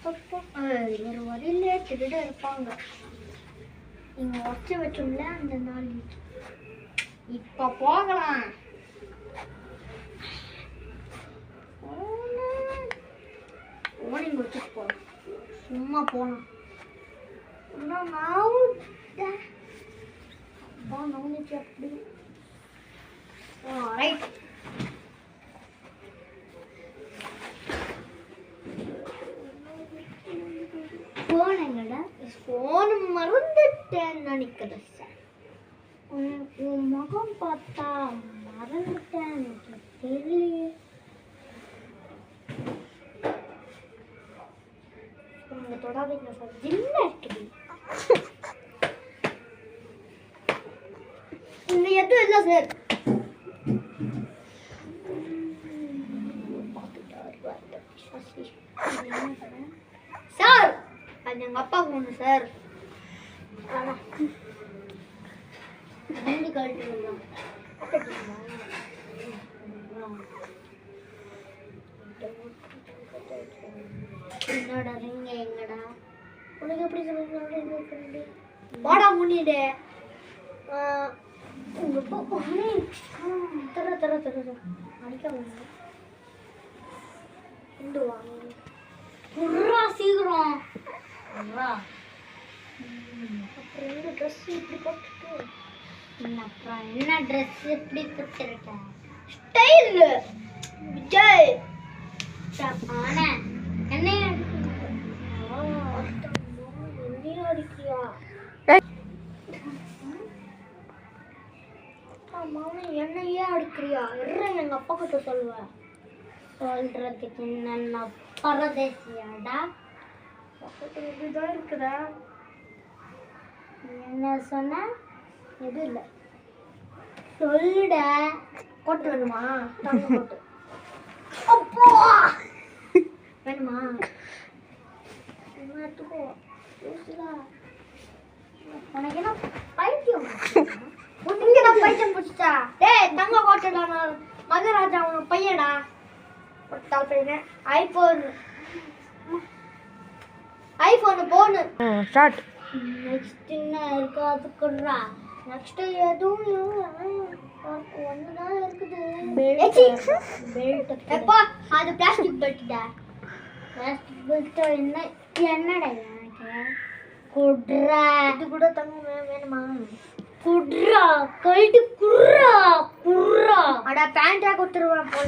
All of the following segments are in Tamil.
ஒரு வழியிலே திருட இருப்பாங்க. நீங்க ஒற்றை வச்சோம்ல அந்த நாள் இப்ப போகலாம். ஓனிங் வச்சுட்டு போகலாம். சும்மா போனோம் அப்படி ரைட். போன் மறந்துட்டேன் நினைக்கிறேன் சார். உன் முகம் பார்த்தா மறந்துட்டேன் எனக்கு தெரியலையே. உங்க தொடாதீங்க சார், ஜில்ல இருக்குது. இங்க எதுவும் இல்லை சார். சார் அது எங்க அப்பா போன சார். என்னோட ரிங்க எங்கடா? உனக்கு எப்படி சொல்லுங்க? வாடா முன்னிடு. உங்க அப்பா தர தர தர அடிக்க வாங்க. இந்து வாங்க புர்ரா சீக்கிரம். அப்புறம் என்ன ட்ரெஸ் இப்படி போட்டுட்டு அப்புறம் என்ன ட்ரெஸ் இப்படி போட்டுருக்க? ஸ்டைல் விஜய் ஆனா என்னைய அடிக்கிறியா? என்னையே அடிக்கிறியா? எங்க அப்பா கிட்ட சொல்லுவேன். சொல்றதுக்கு என்ன பரதேசியாடா? இப்படிதான் இருக்குதா? என்ன சொன்ன? எதுவும் இல்லை சொல்லுட. கொட்டு வேணுமா? கொட்டு அப்போ வேணுமா? உனக்கு என்ன பைத்தியம்? உனக்கு என்ன பைத்தியம் பிடிச்சா? டேய் தங்க கோட்டடா, மகராஜா உன் பையடா. ஒட்டால் பையன் ஐபோன் போனு ஸ்டார்ட். நெக்ஸ்ட் என்ன இருக்கு அது கொடுறா. நெக்ஸ்ட் எதுவும் ஒண்ணுதான் இருக்குது. பெல்ட் எப்பா அது பிளாஸ்டிக் பெல்ட்டா? பிளாஸ்டிக் பெல்ட் என்னடா எனக்கு குடுறா. இது கூட தங்கம் வேணுமா? குடுறா கழட்டி குடுறா குடுறா. அட பேண்டா கொடுத்துருவேன் போல.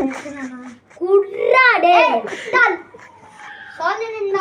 குடுறா டே சொன்னேன்.